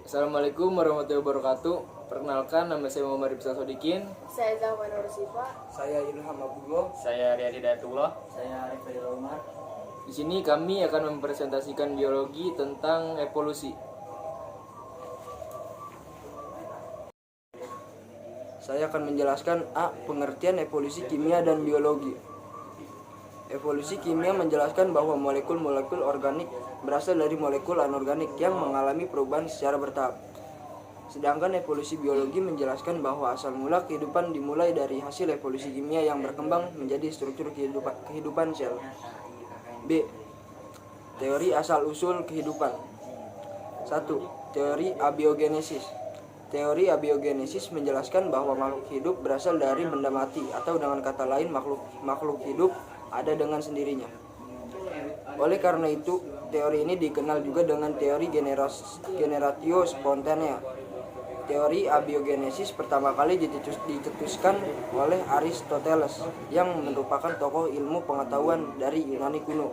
Assalamualaikum warahmatullahi wabarakatuh. Perkenalkan, nama saya Muhammad Rifsal Sodikin. Saya Zahwan Nursifa. Saya Ilham Abdullah. Saya Rian Hidayatullah. Saya Arif Umar. Di sini kami akan mempresentasikan biologi tentang evolusi. Saya akan menjelaskan pengertian evolusi kimia dan biologi. Evolusi kimia menjelaskan bahwa molekul-molekul organik berasal dari molekul anorganik yang mengalami perubahan secara bertahap. Sedangkan evolusi biologi menjelaskan bahwa asal mula kehidupan dimulai dari hasil evolusi kimia yang berkembang menjadi struktur kehidupan sel. B. Teori asal-usul kehidupan. 1. Teori abiogenesis. Teori abiogenesis menjelaskan bahwa makhluk hidup berasal dari benda mati, atau dengan kata lain makhluk hidup ada dengan sendirinya. Oleh karena itu, teori ini dikenal juga dengan teori generatio spontanea. Teori abiogenesis pertama kali dicetuskan oleh Aristoteles yang merupakan tokoh ilmu pengetahuan dari Yunani kuno.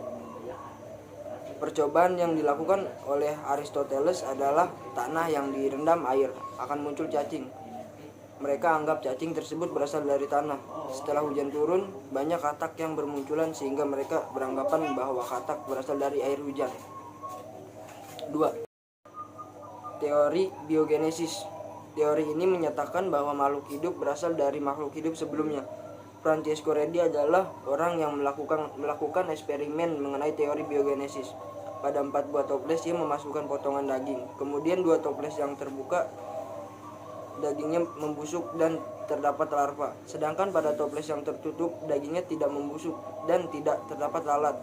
Percobaan yang dilakukan oleh Aristoteles adalah tanah yang direndam air akan muncul cacing. Mereka anggap cacing tersebut berasal dari tanah. Setelah hujan turun, banyak katak yang bermunculan sehingga mereka beranggapan bahwa katak berasal dari air hujan. 2. Teori biogenesis. Teori ini menyatakan bahwa makhluk hidup berasal dari makhluk hidup sebelumnya. Francesco Redi adalah orang yang melakukan eksperimen mengenai teori biogenesis. Pada 4 buah toples ia memasukkan potongan daging. Kemudian 2 toples yang terbuka, dagingnya membusuk dan terdapat larva. Sedangkan pada toples yang tertutup, dagingnya tidak membusuk dan tidak terdapat lalat.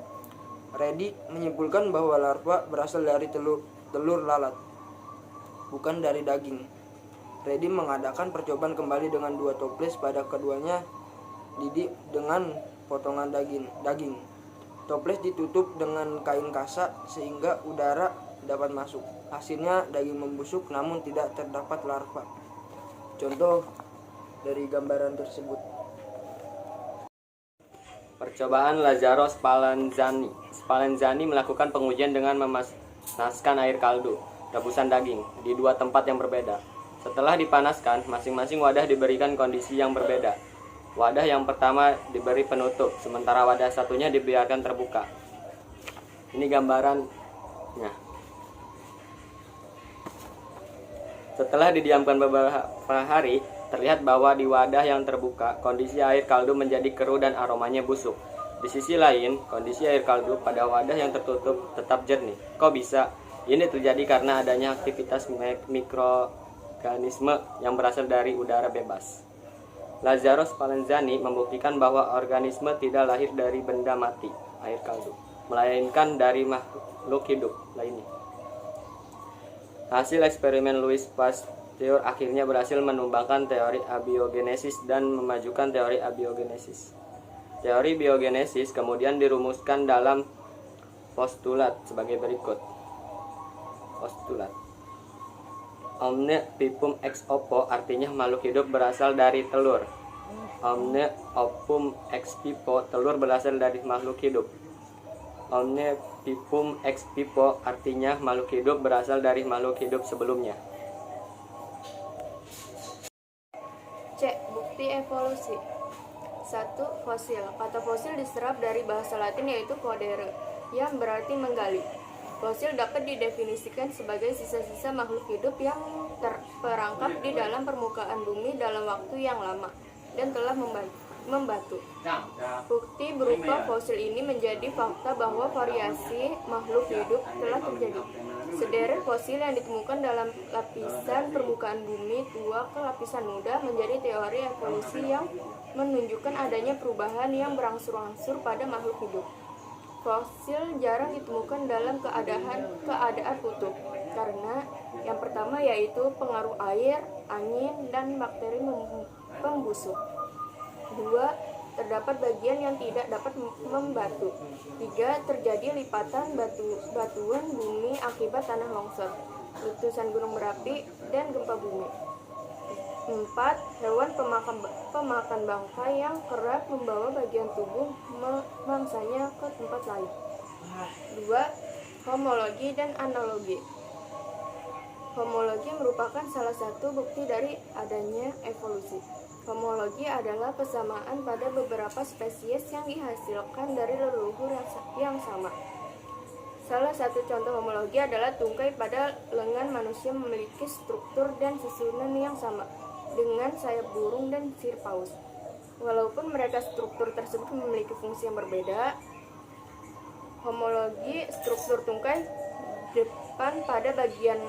Redi menyimpulkan bahwa larva berasal dari telur lalat, bukan dari daging. Redi mengadakan percobaan kembali dengan 2 toples, pada keduanya didih dengan potongan daging. Toples ditutup dengan kain kasa sehingga udara dapat masuk. Hasilnya daging membusuk namun tidak terdapat larva. Contoh dari gambaran tersebut. Percobaan Lazzaro Spallanzani. Spallanzani melakukan pengujian dengan memanaskan air kaldu, rebusan daging, di 2 tempat yang berbeda. Setelah dipanaskan, masing-masing wadah diberikan kondisi yang berbeda. Wadah yang pertama diberi penutup, sementara wadah satunya dibiarkan terbuka. Ini gambarannya. Setelah didiamkan beberapa hari, terlihat bahwa di wadah yang terbuka, kondisi air kaldu menjadi keruh dan aromanya busuk. Di sisi lain, kondisi air kaldu pada wadah yang tertutup tetap jernih. Kok bisa? Ini terjadi karena adanya aktivitas mikroorganisme yang berasal dari udara bebas. Lazzaro Spallanzani membuktikan bahwa organisme tidak lahir dari benda mati, air kaldu, melainkan dari makhluk hidup lainnya. Hasil eksperimen Louis Pasteur akhirnya berhasil menumbangkan teori abiogenesis dan memajukan teori abiogenesis. Teori biogenesis kemudian dirumuskan dalam postulat sebagai berikut. Postulat. Omne vivum ex oppo artinya makhluk hidup berasal dari telur. Omne opum ex vivo, telur berasal dari makhluk hidup. Omne vivum ex vivo artinya makhluk hidup berasal dari makhluk hidup sebelumnya. C. Bukti evolusi. 1. Fosil. Kata fosil diserap dari bahasa Latin yaitu fodere, yang berarti menggali. Fosil dapat didefinisikan sebagai sisa-sisa makhluk hidup yang terperangkap di dalam permukaan bumi dalam waktu yang lama dan telah membatu. Bukti berupa fosil ini menjadi fakta bahwa variasi makhluk hidup telah terjadi. Sederet fosil yang ditemukan dalam lapisan permukaan bumi tua ke lapisan muda menjadi teori evolusi yang menunjukkan adanya perubahan yang berangsur-angsur pada makhluk hidup. Fosil jarang ditemukan dalam keadaan utuh karena yang pertama yaitu pengaruh air, angin, dan bakteri pembusuk. 2. Terdapat bagian yang tidak dapat membatu. 3. Terjadi lipatan batuan bumi akibat tanah longsor, letusan gunung berapi, dan gempa bumi. 4. Hewan pemakan bangkai yang kerap membawa bagian tubuh mangsanya ke tempat lain. 2. Homologi dan analogi. Homologi merupakan salah satu bukti dari adanya evolusi. Homologi adalah persamaan pada beberapa spesies yang dihasilkan dari leluhur yang sama. Salah satu contoh homologi adalah tungkai pada lengan manusia memiliki struktur dan susunan yang sama dengan sayap burung dan sirip paus. Walaupun mereka struktur tersebut memiliki fungsi yang berbeda, homologi struktur tungkai depan pada bagian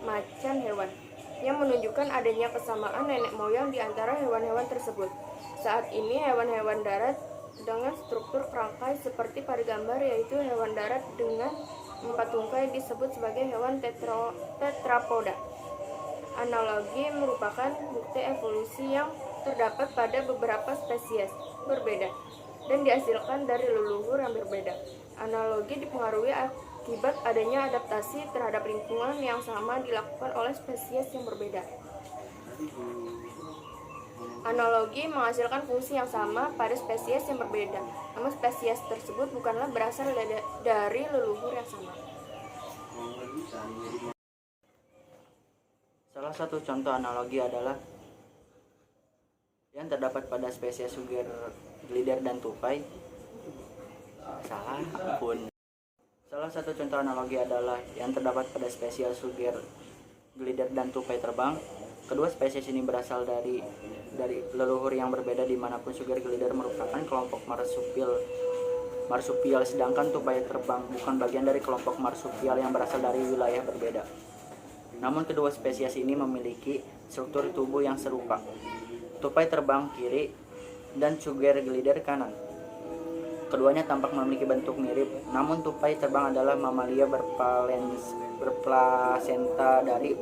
macan hewan yang menunjukkan adanya kesamaan nenek moyang di antara hewan-hewan tersebut. Saat ini hewan-hewan darat dengan struktur kerangkai seperti pada gambar, yaitu hewan darat dengan 4 tungkai disebut sebagai hewan tetrapoda. Analogi merupakan bukti evolusi yang terdapat pada beberapa spesies berbeda dan dihasilkan dari leluhur yang berbeda. Analogi dipengaruhi akibat adanya adaptasi terhadap lingkungan yang sama dilakukan oleh spesies yang berbeda. Analogi menghasilkan fungsi yang sama pada spesies yang berbeda, namun spesies tersebut bukanlah berasal dari leluhur yang sama. Salah satu contoh analogi adalah yang terdapat pada spesies suger glider dan tupai. Salah satu contoh analogi adalah yang terdapat pada spesies suger glider dan tupai terbang. Kedua spesies ini berasal dari leluhur yang berbeda, dimanapun suger glider merupakan kelompok marsupial, sedangkan tupai terbang bukan bagian dari kelompok marsupial yang berasal dari wilayah berbeda. Namun kedua spesies ini memiliki struktur tubuh yang serupa. Tupai terbang kiri dan suger glider kanan. Keduanya tampak memiliki bentuk mirip, namun tupai terbang adalah mamalia berplasenta dari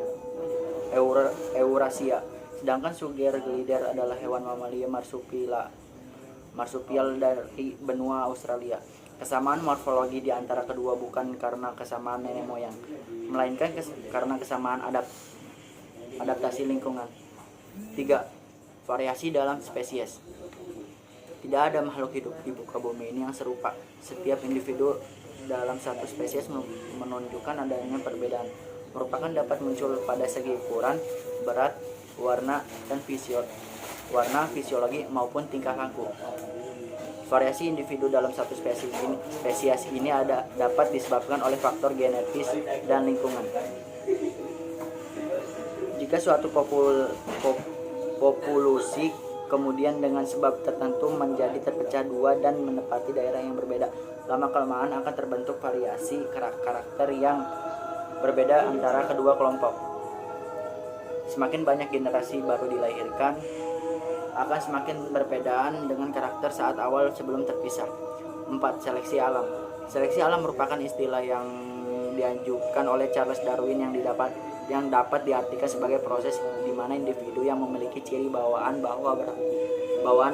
Eurasia, sedangkan suger glider adalah hewan mamalia marsupial dari benua Australia. Kesamaan morfologi di antara kedua bukan karena kesamaan nenek moyang, melainkan karena kesamaan adaptasi lingkungan. 3. Variasi dalam spesies. Tidak ada makhluk hidup di muka bumi ini yang serupa. Setiap individu dalam satu spesies menunjukkan adanya perbedaan, merupakan dapat muncul pada segi ukuran, berat, warna, dan fisiologi maupun tingkah laku. Variasi individu dalam satu spesies ini dapat disebabkan oleh faktor genetis dan lingkungan. Jika suatu populasi kemudian dengan sebab tertentu menjadi terpecah dua dan menempati daerah yang berbeda, lama-kelamaan akan terbentuk variasi karakter yang berbeda antara kedua kelompok. Semakin banyak generasi baru dilahirkan, akan semakin berbedaan dengan karakter saat awal sebelum terpisah. 4. Seleksi alam. Seleksi alam merupakan istilah yang diajukan oleh Charles Darwin yang dapat diartikan sebagai proses di mana individu yang memiliki ciri bawaan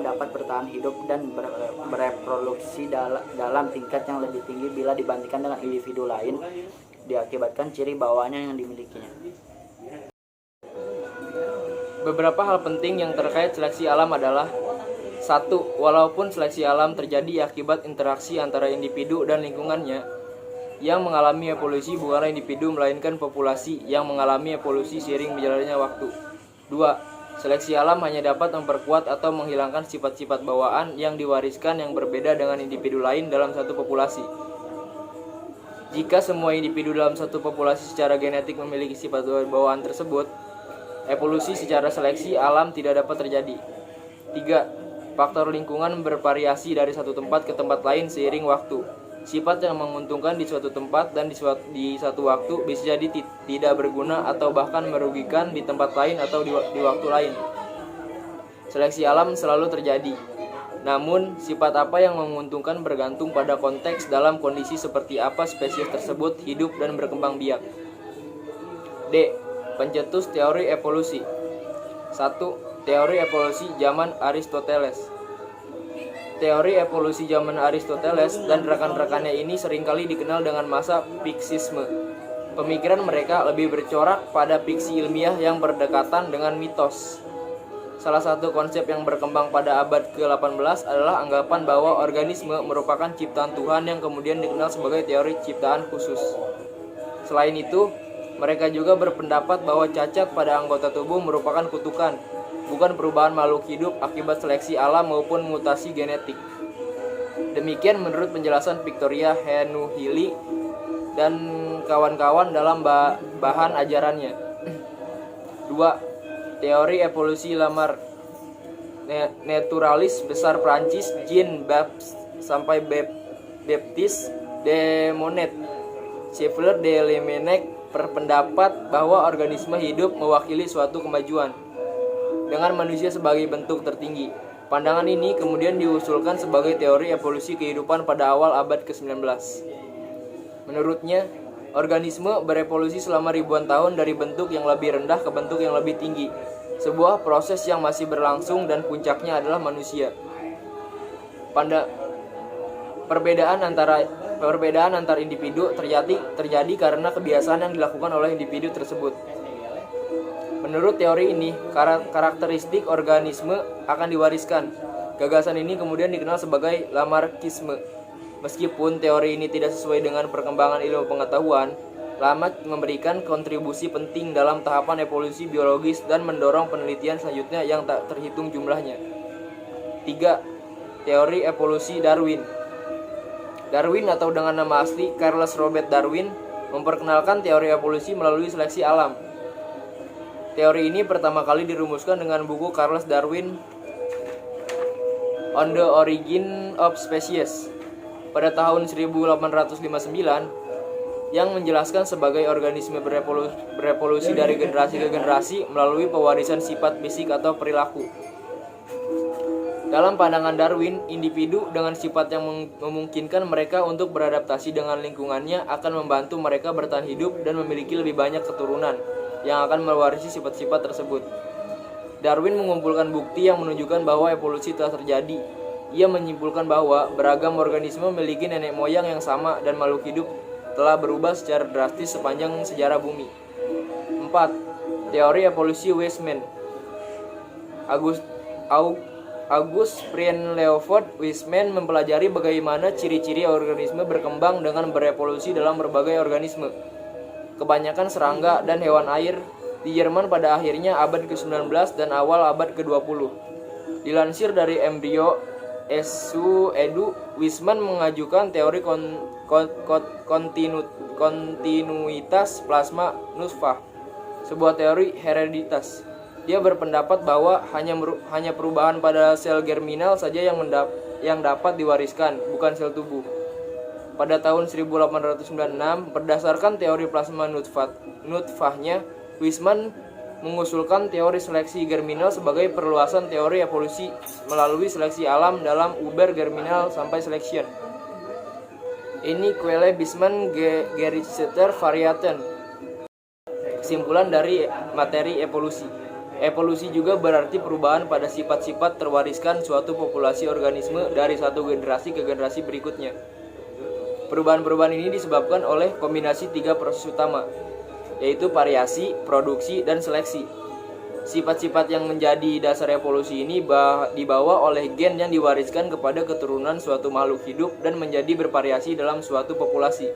dapat bertahan hidup dan bereproduksi dalam tingkat yang lebih tinggi bila dibandingkan dengan individu lain, diakibatkan ciri bawaannya yang dimilikinya. Beberapa hal penting yang terkait seleksi alam adalah: 1. Walaupun seleksi alam terjadi akibat interaksi antara individu dan lingkungannya, yang mengalami evolusi bukanlah individu melainkan populasi yang mengalami evolusi seiring berjalannya waktu. 2. Seleksi alam hanya dapat memperkuat atau menghilangkan sifat-sifat bawaan yang diwariskan yang berbeda dengan individu lain dalam satu populasi. Jika semua individu dalam satu populasi secara genetik memiliki sifat bawaan tersebut, evolusi secara seleksi alam tidak dapat terjadi. 3. Faktor lingkungan bervariasi dari satu tempat ke tempat lain seiring waktu. Sifat yang menguntungkan di suatu tempat dan di satu waktu bisa jadi tidak berguna atau bahkan merugikan di tempat lain atau di waktu lain. Seleksi alam selalu terjadi. Namun, sifat apa yang menguntungkan bergantung pada konteks dalam kondisi seperti apa spesies tersebut hidup dan berkembang biak. D. Pencetus teori evolusi. 1. Teori evolusi zaman Aristoteles. Teori evolusi zaman Aristoteles dan rekan-rekannya ini seringkali dikenal dengan masa fiksisme. Pemikiran mereka lebih bercorak pada fiksi ilmiah yang berdekatan dengan mitos. Salah satu konsep yang berkembang pada abad ke-18 adalah anggapan bahwa organisme merupakan ciptaan Tuhan yang kemudian dikenal sebagai teori ciptaan khusus. Selain itu, Mereka juga berpendapat bahwa cacat pada anggota tubuh merupakan kutukan, bukan perubahan makhluk hidup akibat seleksi alam maupun mutasi genetik. Demikian menurut penjelasan Victoria Henuhili dan kawan-kawan dalam bahan ajarannya. 2. Teori evolusi Lamar Naturalis besar Prancis Jean-Baptiste de Monnet Chevalier de Lemenec berpendapat bahwa organisme hidup mewakili suatu kemajuan dengan manusia sebagai bentuk tertinggi. Pandangan ini kemudian diusulkan sebagai teori evolusi kehidupan pada awal abad ke-19. Menurutnya, organisme berevolusi selama ribuan tahun dari bentuk yang lebih rendah ke bentuk yang lebih tinggi, sebuah proses yang masih berlangsung dan puncaknya adalah manusia. Perbedaan antar individu terjadi karena kebiasaan yang dilakukan oleh individu tersebut. Menurut teori ini, karakteristik organisme akan diwariskan. Gagasan ini kemudian dikenal sebagai Lamarckisme. Meskipun teori ini tidak sesuai dengan perkembangan ilmu pengetahuan, Lamarck memberikan kontribusi penting dalam tahapan evolusi biologis dan mendorong penelitian selanjutnya yang tak terhitung jumlahnya. 3. Teori evolusi Darwin. Darwin atau dengan nama asli Charles Robert Darwin memperkenalkan teori evolusi melalui seleksi alam. Teori ini pertama kali dirumuskan dengan buku Charles Darwin On the Origin of Species pada tahun 1859 yang menjelaskan sebagai organisme berevolusi dari generasi ke generasi melalui pewarisan sifat fisik atau perilaku. Dalam pandangan Darwin, individu dengan sifat yang memungkinkan mereka untuk beradaptasi dengan lingkungannya akan membantu mereka bertahan hidup dan memiliki lebih banyak keturunan yang akan mewarisi sifat-sifat tersebut. Darwin mengumpulkan bukti yang menunjukkan bahwa evolusi telah terjadi. Ia menyimpulkan bahwa beragam organisme memiliki nenek moyang yang sama dan makhluk hidup telah berubah secara drastis sepanjang sejarah bumi. 4. Teori evolusi Weismann. August Prien Leopold Weismann mempelajari bagaimana ciri-ciri organisme berkembang dengan berevolusi dalam berbagai organisme, kebanyakan serangga dan hewan air di Jerman pada akhirnya abad ke-19 dan awal abad ke-20. Dilansir dari embrio Edu, Weismann mengajukan teori kontinuitas plasma nutfah, sebuah teori hereditas. Dia berpendapat bahwa hanya perubahan pada sel germinal saja yang dapat diwariskan, bukan sel tubuh. Pada tahun 1896, berdasarkan teori plasma nutfahnya, Weismann mengusulkan teori seleksi germinal sebagai perluasan teori evolusi melalui seleksi alam dalam Uber germinal sampai selection. Ini Quelle Weismann Gerichtseter Varianten. Kesimpulan dari materi evolusi. Evolusi juga berarti perubahan pada sifat-sifat terwariskan suatu populasi organisme dari satu generasi ke generasi berikutnya. Perubahan-perubahan ini disebabkan oleh kombinasi 3 proses utama, yaitu variasi, produksi, dan seleksi. Sifat-sifat yang menjadi dasar evolusi ini dibawa oleh gen yang diwariskan kepada keturunan suatu makhluk hidup dan menjadi bervariasi dalam suatu populasi.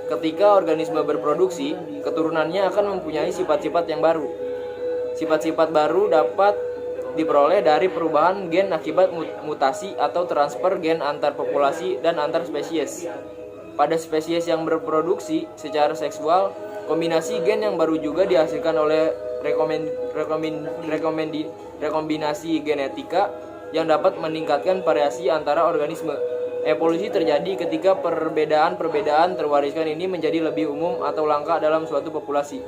Ketika organisme berproduksi, keturunannya akan mempunyai sifat-sifat yang baru. Sifat-sifat baru dapat diperoleh dari perubahan gen akibat mutasi atau transfer gen antar populasi dan antar spesies. Pada spesies yang berproduksi secara seksual, kombinasi gen yang baru juga dihasilkan oleh rekombinasi genetika yang dapat meningkatkan variasi antara organisme. Evolusi terjadi ketika perbedaan terwariskan ini menjadi lebih umum atau langka dalam suatu populasi.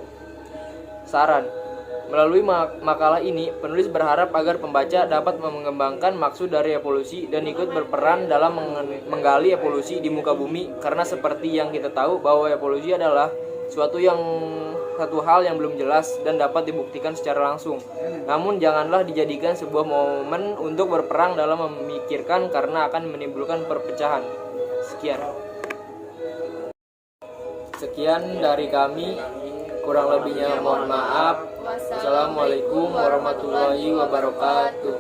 Saran. Melalui makalah ini, penulis berharap agar pembaca dapat mengembangkan maksud dari evolusi dan ikut berperan dalam menggali evolusi di muka bumi, karena seperti yang kita tahu bahwa evolusi adalah suatu hal yang belum jelas dan dapat dibuktikan secara langsung. Namun janganlah dijadikan sebuah momen untuk berperang dalam memikirkan karena akan menimbulkan perpecahan. Sekian dari kami. Kurang lebihnya mohon maaf. Wassalamualaikum warahmatullahi wabarakatuh.